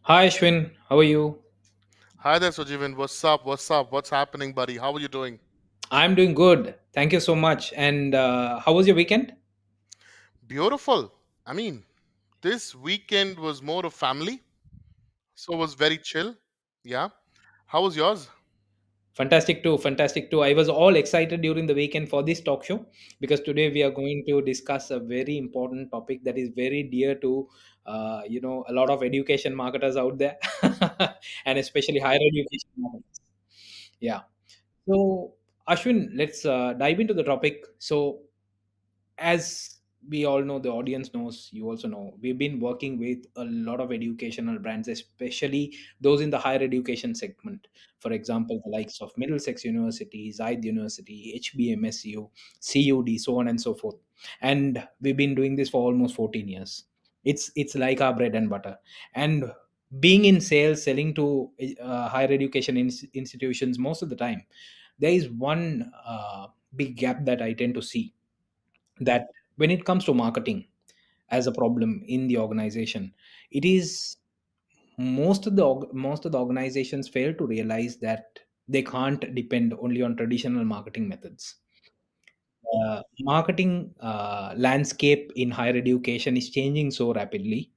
Hi Ashwin, how are you? Hi there, Sujivan. What's up? What's up? What's happening, buddy? How are you doing? I'm doing good. Thank you so much. And how was your weekend? Beautiful. I mean, this weekend was more of family, so it was very chill. Yeah. How was yours? Fantastic too, fantastic too. I was all excited during the weekend for this talk show because today we are going to discuss a very important topic that is very dear to a lot of education marketers out there, and especially higher education marketers. Yeah. So Ashwin, let's dive into the topic. So as we all know, the audience knows, you also know, we've been working with a lot of educational brands, especially those in the higher education segment. For example, the likes of Middlesex University, Zaid University, HBMSU, CUD, so on and so forth. And we've been doing this for almost 14 years. It's like our bread and butter. And being in sales, selling to higher education institutions, most of the time there is one big gap that I tend to see, that when it comes to marketing as a problem in the organization, it is most of the organizations fail to realize that they can't depend only on traditional marketing methods. Marketing landscape in higher education is changing so rapidly.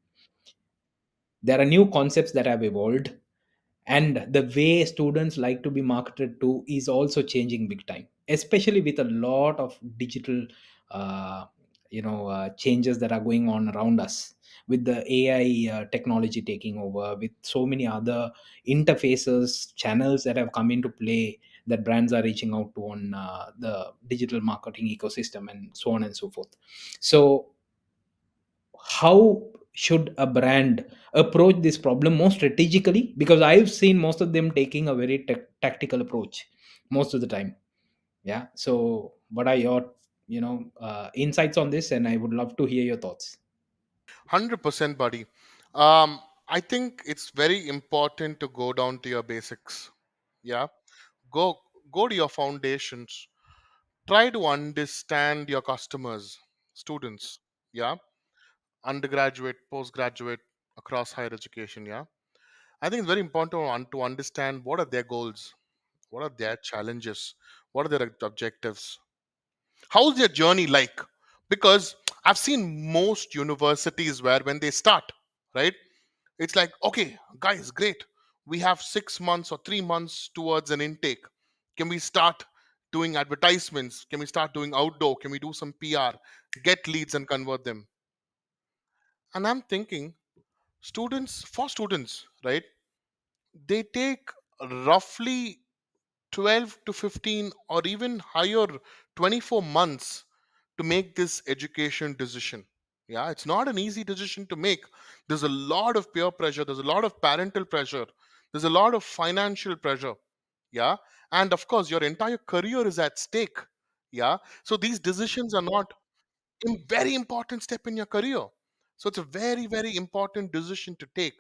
There are new concepts that have evolved, and the way students like to be marketed to is also changing big time, especially with a lot of digital changes that are going on around us, with the AI technology taking over, with so many other interfaces, channels that have come into play, that brands are reaching out to on the digital marketing ecosystem, and so on and so forth. So how should a brand approach this problem more strategically? Because I've seen most of them taking a very tactical approach most of the time. Yeah, so what are your insights on this? And I would love to hear your thoughts. 100%, buddy. I think it's very important to go down to your basics. Yeah. Go go to your foundations. Try to understand your customers, students. Yeah. Undergraduate, postgraduate, across higher education. Yeah. I think it's very important to understand what are their goals, what are their challenges, what are their objectives, how's their journey like. Because I've seen most universities where when they start, right, it's like, okay, guys, great, we have 6 months or 3 months towards an intake. Can we start doing advertisements? Can we start doing outdoor? Can we do some PR, get leads and convert them? And I'm thinking, students, right, they take roughly 12 to 15 or even higher, 24 months to make this education decision. Yeah, it's not an easy decision to make. There's a lot of peer pressure, there's a lot of parental pressure, there's a lot of financial pressure. Yeah. And of course your entire career is at stake. Yeah. So these decisions are not a very important step in your career. So it's a very, very important decision to take,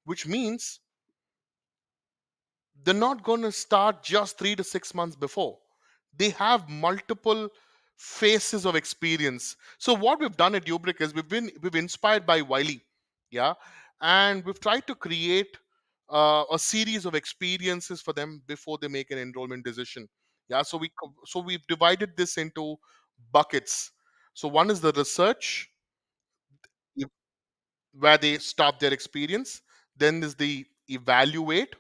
which means they're not going to start just 3 to 6 months before. They have multiple phases of experience. So what we've done at Ubrik is we've inspired by Wiley, yeah, and we've tried to create a series of experiences for them before they make an enrollment decision. Yeah, so we've divided this into buckets. So one is the research, where they start their experience. Then is the evaluate,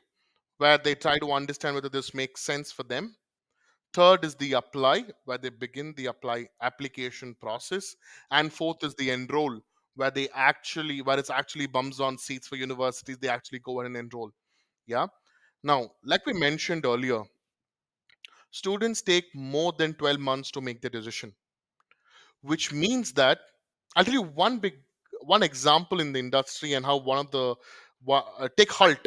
where they try to understand whether this makes sense for them. Third is the apply, where they begin the apply application process. And fourth is the enroll, where it's actually bums on seats for universities. They actually go and enroll. Yeah. Now, like we mentioned earlier, students take more than 12 months to make the decision, which means that I'll tell you one example in the industry and how one of the take Halt.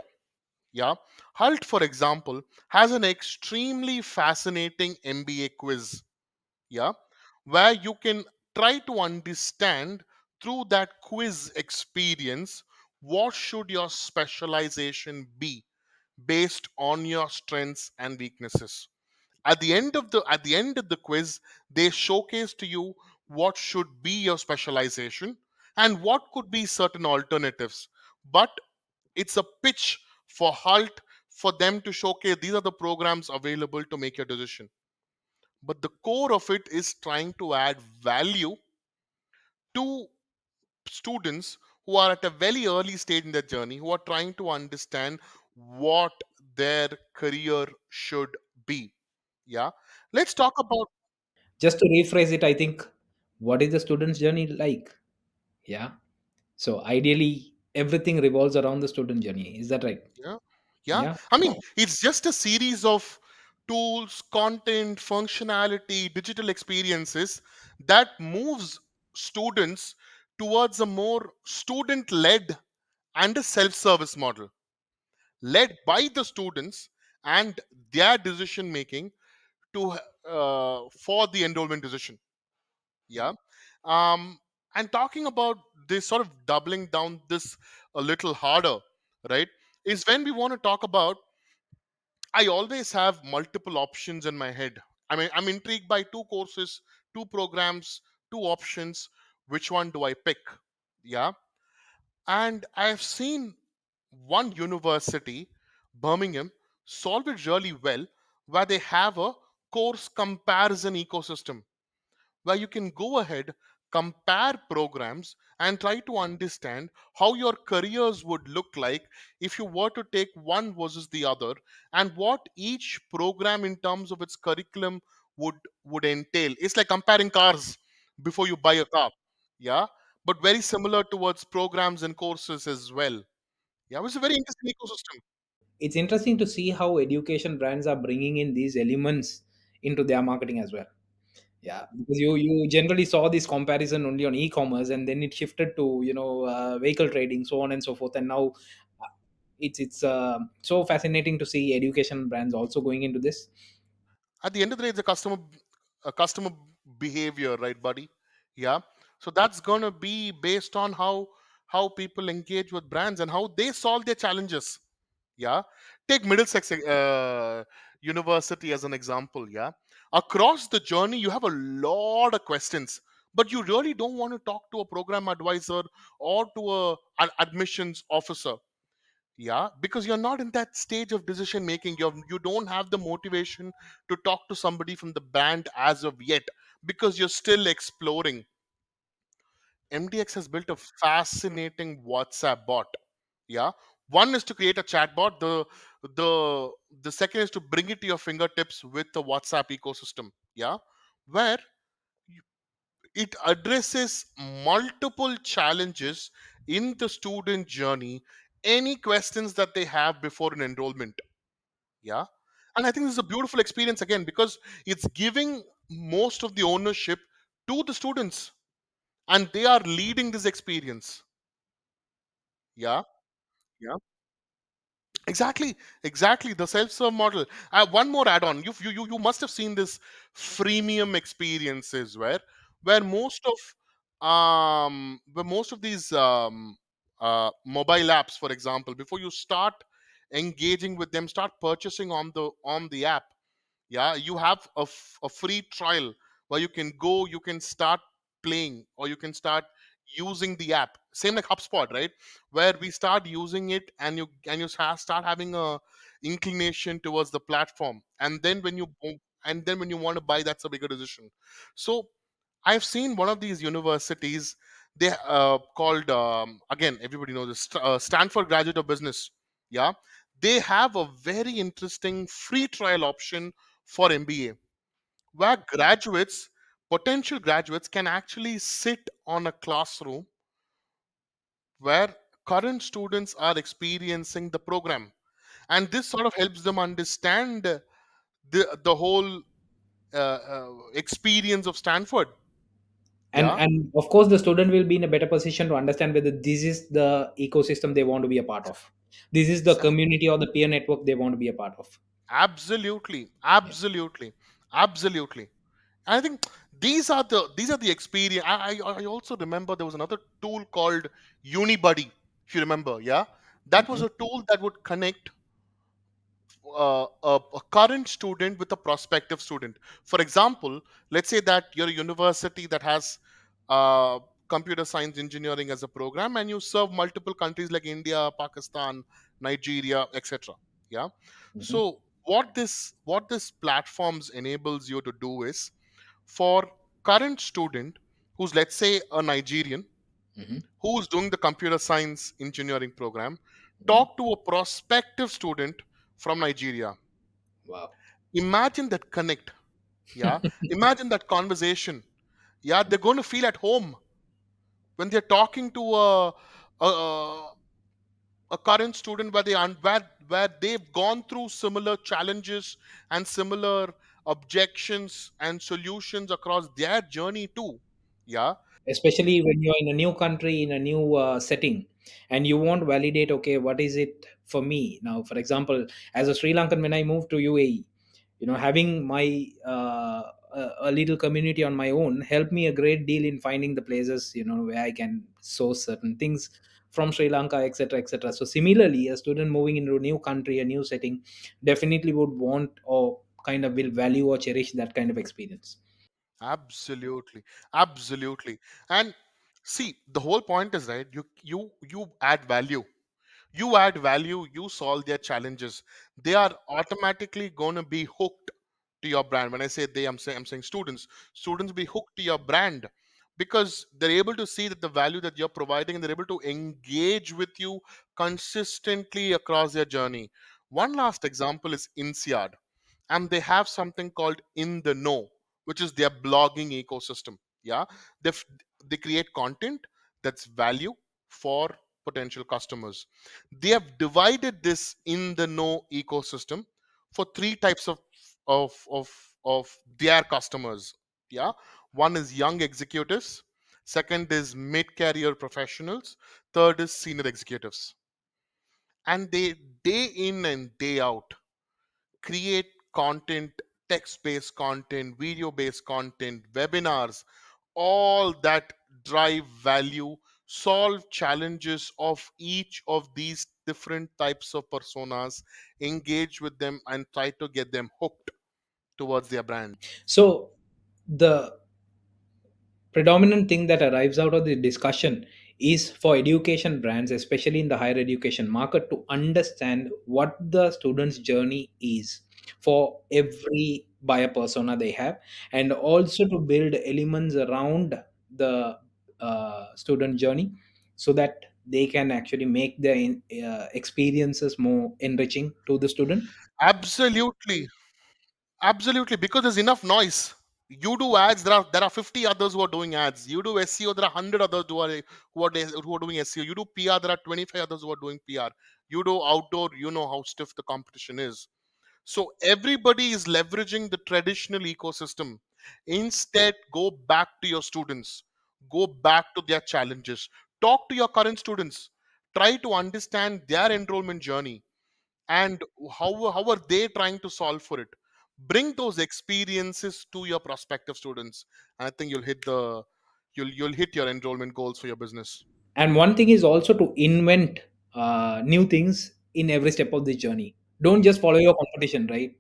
Yeah. Halt, for example, has an extremely fascinating MBA quiz. Yeah. Where you can try to understand through that quiz experience what should your specialization be based on your strengths and weaknesses. At the end of the quiz, they showcase to you what should be your specialization and what could be certain alternatives. But It's a pitch for halt, for them to showcase these are the programs available to make your decision. But the core of it is trying to add value to students who are at a very early stage in their journey, who are trying to understand what their career should be. Yeah. Let's talk about. Just to rephrase it, I think, what is the student's journey like? Yeah. So ideally, everything revolves around the student journey. Is that right? Yeah. Yeah. Yeah. I mean, it's just a series of tools, content, functionality, digital experiences that moves students towards a more student led and a self service model, led by the students and their decision making to for the enrollment decision. Yeah. um and talking about this, sort of doubling down this a little harder, right, is when we want to talk about, I always have multiple options in my head. I mean, I'm intrigued by two courses, two programs, two options. Which one do I pick? Yeah. And I've seen one university, Birmingham, solve it really well, where they have a course comparison ecosystem where you can go ahead, compare programs, and try to understand how your careers would look like if you were to take one versus the other, and what each program in terms of its curriculum would entail. It's like comparing cars before you buy a car. Yeah. But very similar towards programs and courses as well. Yeah, it was a very interesting ecosystem. It's interesting to see how education brands are bringing in these elements into their marketing as well. Yeah, because you generally saw this comparison only on e-commerce, and then it shifted to vehicle trading, so on and so forth, and now uh, it's so fascinating to see education brands also going into this. At the end of the day, it's a customer behavior, right, buddy? Yeah. So that's gonna be based on how people engage with brands and how they solve their challenges. Yeah. Take Middlesex University as an example. Yeah. Across the journey, you have a lot of questions, but you really don't want to talk to a program advisor or to an admissions officer. Yeah, because you're not in that stage of decision making. You don't have the motivation to talk to somebody from the band as of yet, because you're still exploring. MDX has built a fascinating WhatsApp bot. Yeah. One is to create a chat bot. The second is to bring it to your fingertips with the WhatsApp ecosystem. Yeah. Where it addresses multiple challenges in the student journey, any questions that they have before an enrollment. Yeah. And I think this is a beautiful experience again, because it's giving most of the ownership to the students, and they are leading this experience. Yeah. Yeah. Exactly, exactly. The self-serve model. One more add-on. You must have seen this freemium experiences where most of these mobile apps, for example, before you start engaging with them, start purchasing on the app. Yeah, you have a free trial where you can go, you can start playing, or you can start using the app, same like HubSpot, right, where we start using it, and start having a inclination towards the platform, and then when you want to buy, that's a bigger decision. So I've seen one of these universities, they called, again, everybody knows this, Stanford Graduate of Business. Yeah, they have a very interesting free trial option for MBA, where potential graduates, can actually sit on a classroom where current students are experiencing the program, and this sort of helps them understand the whole experience of Stanford. and Yeah. and of course the student will be in a better position to understand whether this is the ecosystem they want to be a part of, this is the Exactly. community or the peer network they want to be a part of. Absolutely, Yeah. absolutely, absolutely. And I think these are the experience. I also remember there was another tool called Unibuddy, if you remember. Yeah, that was Mhm. a tool that would connect a current student with a prospective student. For example, let's say that you're a university that has computer science engineering as a program, and you serve multiple countries like India, Pakistan, Nigeria, etc. Yeah. Mhm. So what this platforms enables you to do is, for current student who's, let's say, a Nigerian Mhm. who's doing the computer science engineering program, Mhm. talk to a prospective student from Nigeria. Wow. Imagine that connect. Yeah. Imagine that conversation. Yeah, they're going to feel at home when they're talking to a current student where where they've gone through similar challenges and similar objections and solutions across their journey too. Yeah. Especially when you're in a new country, in a new setting, and you want validate, okay, what is it for me now? For example, as a Sri Lankan, when I moved to UAE, having my a little community on my own helped me a great deal in finding the places, where I can source certain things from Sri Lanka, etc., etc. So similarly, a student moving into a new country, a new setting, definitely would want or kind of will value or cherish that kind of experience. Absolutely, absolutely. And see, the whole point is, right, you add value. You add value, you solve their challenges. They are automatically going to be hooked to your brand. When I say they, I'm saying students be hooked to your brand, because they're able to see that the value that you're providing, and they're able to engage with you consistently across their journey. One last example is INSEAD, and they have something called In the Know, which is their blogging ecosystem. Yeah. they f- they create content that's value for potential customers. They have divided this In the Know ecosystem for three types of of of their customers. Yeah. One is young executives, second is mid career professionals, third is senior executives. And they, day in and day out, create content, text based content, video based content, webinars, all that drive value, solve challenges of each of these different types of personas, engage with them, and try to get them hooked towards their brand. So the predominant thing that arrives out of the discussion is for education brands, especially in the higher education market, to understand what the student's journey is for every buyer persona they have, and also to build elements around the student journey, so that they can actually make their experiences more enriching to the student. Absolutely. Absolutely, because there's enough noise. You do ads, there are 50 others who are doing ads. You do SEO, there are 100 others who are doing SEO. You do PR, there are 25 others who are doing PR. You do outdoor, you know how stiff the competition is. So everybody is leveraging the traditional ecosystem. Instead, go back to your students, go back to their challenges, talk to your current students, try to understand their enrollment journey, and how are they trying to solve for it. Bring those experiences to your prospective students, and I think you'll hit your enrollment goals for your business. And one thing is also to invent new things in every step of the journey. Don't just follow your competition, right?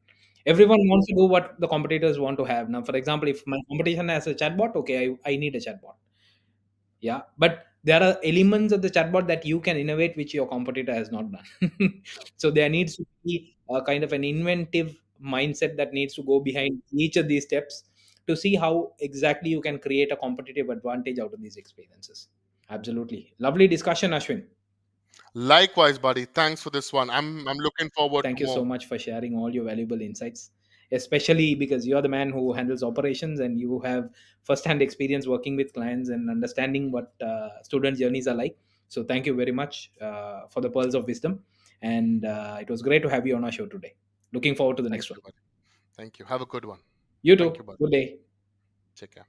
Everyone wants to do what the competitors want to have. Now, for example, if my competition has a chatbot, okay, I need a chatbot. Yeah, but there are elements of the chatbot that you can innovate which your competitor has not done. So there needs to be a kind of an inventive mindset that needs to go behind each of these steps to see how exactly you can create a competitive advantage out of these experiences. Absolutely. Lovely discussion, Ashwin. Likewise, buddy, thanks for this one. I'm looking forward to Thank you so more. much for sharing all your valuable insights, especially because you're the man who handles operations and you have first-hand experience working with clients and understanding what student journeys are like. So, thank you very much for the pearls of wisdom. And it was great to have you on our show today. Looking forward to the Thank next one. you, buddy. Thank you. Have a good one. You Thank too. you, buddy. Good day. Take care.